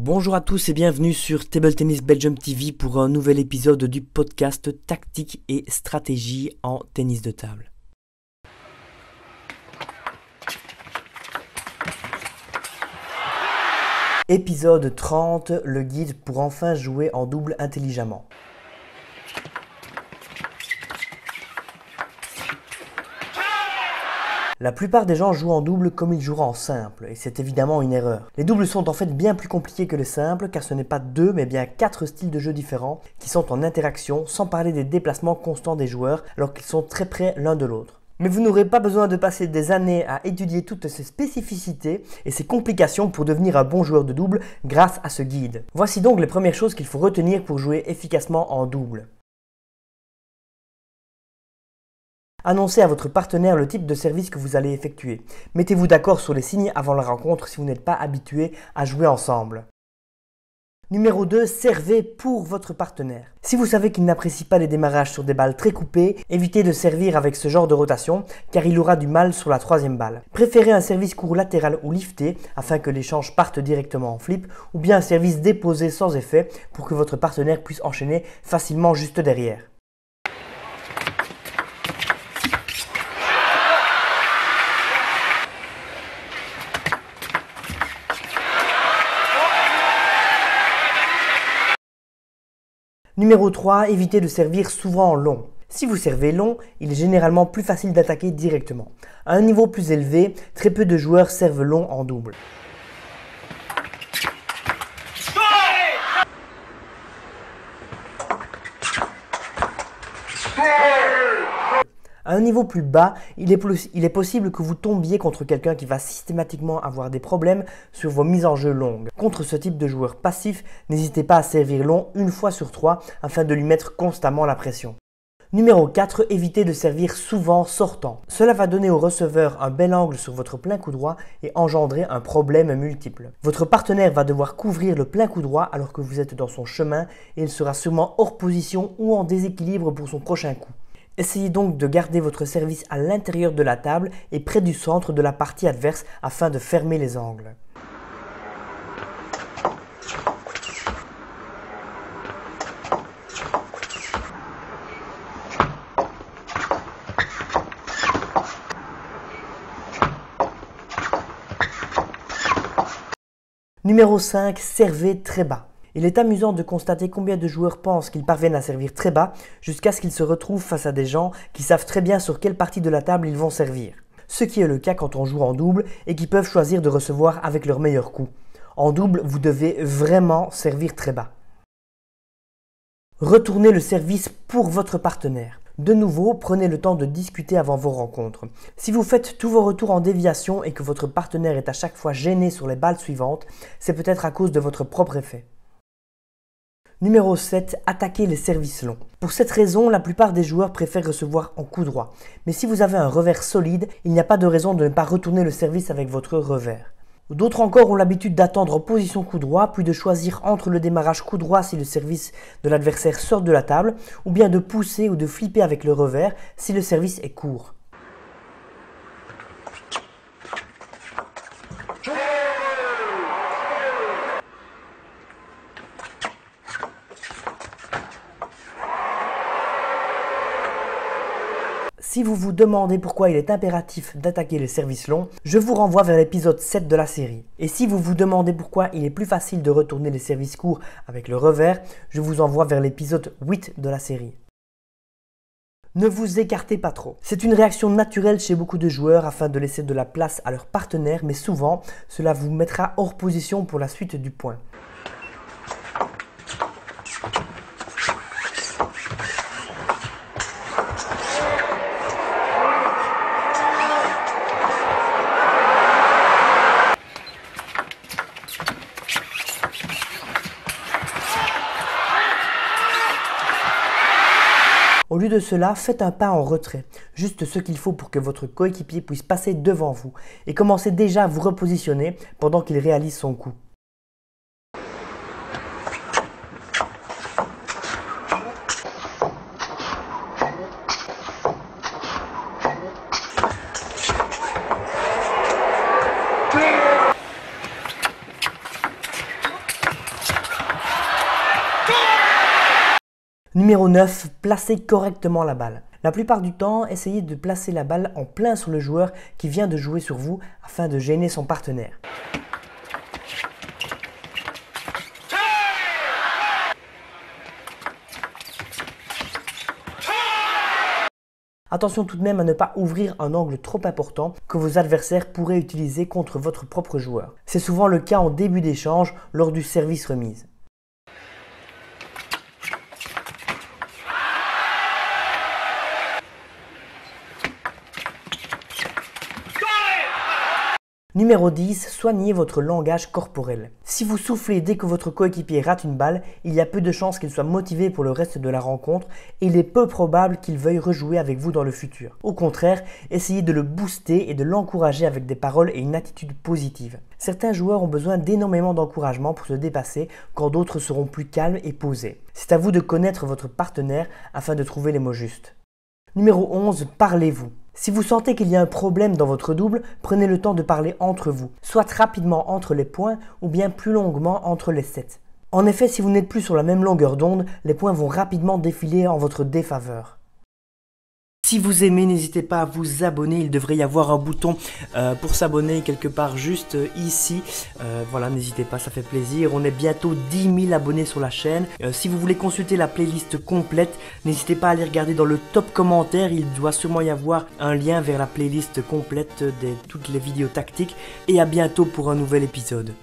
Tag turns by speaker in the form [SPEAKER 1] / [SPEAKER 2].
[SPEAKER 1] Bonjour à tous et bienvenue sur Table Tennis Belgium TV pour un nouvel épisode du podcast Tactique et stratégie en tennis de table. Épisode 30, le guide pour enfin jouer en double intelligemment. La plupart des gens jouent en double comme ils joueraient en simple, et c'est évidemment une erreur. Les doubles sont en fait bien plus compliqués que les simples, car ce n'est pas deux, mais bien 4 styles de jeu différents qui sont en interaction, sans parler des déplacements constants des joueurs, alors qu'ils sont très près l'un de l'autre. Mais vous n'aurez pas besoin de passer des années à étudier toutes ces spécificités et ces complications pour devenir un bon joueur de double grâce à ce guide. Voici donc les premières choses qu'il faut retenir pour jouer efficacement en double. Annoncez à votre partenaire le type de service que vous allez effectuer. Mettez-vous d'accord sur les signes avant la rencontre si vous n'êtes pas habitué à jouer ensemble. Numéro 2, servez pour votre partenaire. Si vous savez qu'il n'apprécie pas les démarrages sur des balles très coupées, évitez de servir avec ce genre de rotation car il aura du mal sur la troisième balle. Préférez un service court latéral ou lifté afin que l'échange parte directement en flip ou bien un service déposé sans effet pour que votre partenaire puisse enchaîner facilement juste derrière. Numéro 3, évitez de servir souvent long. Si vous servez long, il est généralement plus facile d'attaquer directement. À un niveau plus élevé, très peu de joueurs servent long en double. À un niveau plus bas, il est possible que vous tombiez contre quelqu'un qui va systématiquement avoir des problèmes sur vos mises en jeu longues. Contre ce type de joueur passif, n'hésitez pas à servir long une fois sur 3 afin de lui mettre constamment la pression. Numéro 4, évitez de servir souvent sortant. Cela va donner au receveur un bel angle sur votre plein coup droit et engendrer un problème multiple. Votre partenaire va devoir couvrir le plein coup droit alors que vous êtes dans son chemin et il sera sûrement hors position ou en déséquilibre pour son prochain coup. Essayez donc de garder votre service à l'intérieur de la table et près du centre de la partie adverse afin de fermer les angles. Numéro 5, servez très bas. Il est amusant de constater combien de joueurs pensent qu'ils parviennent à servir très bas jusqu'à ce qu'ils se retrouvent face à des gens qui savent très bien sur quelle partie de la table ils vont servir. Ce qui est le cas quand on joue en double et qui peuvent choisir de recevoir avec leur meilleur coup. En double, vous devez vraiment servir très bas. Retournez le service pour votre partenaire. De nouveau, prenez le temps de discuter avant vos rencontres. Si vous faites tous vos retours en déviation et que votre partenaire est à chaque fois gêné sur les balles suivantes, c'est peut-être à cause de votre propre effet. Numéro 7, attaquez les services longs. Pour cette raison, la plupart des joueurs préfèrent recevoir en coup droit. Mais si vous avez un revers solide, il n'y a pas de raison de ne pas retourner le service avec votre revers. D'autres encore ont l'habitude d'attendre en position coup droit, puis de choisir entre le démarrage coup droit si le service de l'adversaire sort de la table, ou bien de pousser ou de flipper avec le revers si le service est court. Si vous vous demandez pourquoi il est impératif d'attaquer les services longs, je vous renvoie vers l'épisode 7 de la série. Et si vous vous demandez pourquoi il est plus facile de retourner les services courts avec le revers, je vous envoie vers l'épisode 8 de la série. Ne vous écartez pas trop. C'est une réaction naturelle chez beaucoup de joueurs afin de laisser de la place à leur partenaire, mais souvent, cela vous mettra hors position pour la suite du point. Au lieu de cela, faites un pas en retrait, juste ce qu'il faut pour que votre coéquipier puisse passer devant vous et commencez déjà à vous repositionner pendant qu'il réalise son coup. Numéro 9. Placez correctement la balle. La plupart du temps, essayez de placer la balle en plein sur le joueur qui vient de jouer sur vous afin de gêner son partenaire. Attention tout de même à ne pas ouvrir un angle trop important que vos adversaires pourraient utiliser contre votre propre joueur. C'est souvent le cas en début d'échange lors du service remise. Numéro 10. Soignez votre langage corporel. Si vous soufflez dès que votre coéquipier rate une balle, il y a peu de chances qu'il soit motivé pour le reste de la rencontre et il est peu probable qu'il veuille rejouer avec vous dans le futur. Au contraire, essayez de le booster et de l'encourager avec des paroles et une attitude positive. Certains joueurs ont besoin d'énormément d'encouragement pour se dépasser quand d'autres seront plus calmes et posés. C'est à vous de connaître votre partenaire afin de trouver les mots justes. Numéro 11. Parlez-vous. Si vous sentez qu'il y a un problème dans votre double, prenez le temps de parler entre vous, soit rapidement entre les points ou bien plus longuement entre les sets. En effet, si vous n'êtes plus sur la même longueur d'onde, les points vont rapidement défiler en votre défaveur. Si vous aimez, n'hésitez pas à vous abonner, il devrait y avoir un bouton pour s'abonner quelque part juste ici. Voilà, n'hésitez pas, ça fait plaisir. On est bientôt 10 000 abonnés sur la chaîne. Si vous voulez consulter la playlist complète, n'hésitez pas à aller regarder dans le top commentaire. Il doit sûrement y avoir un lien vers la playlist complète de toutes les vidéos tactiques. Et à bientôt pour un nouvel épisode.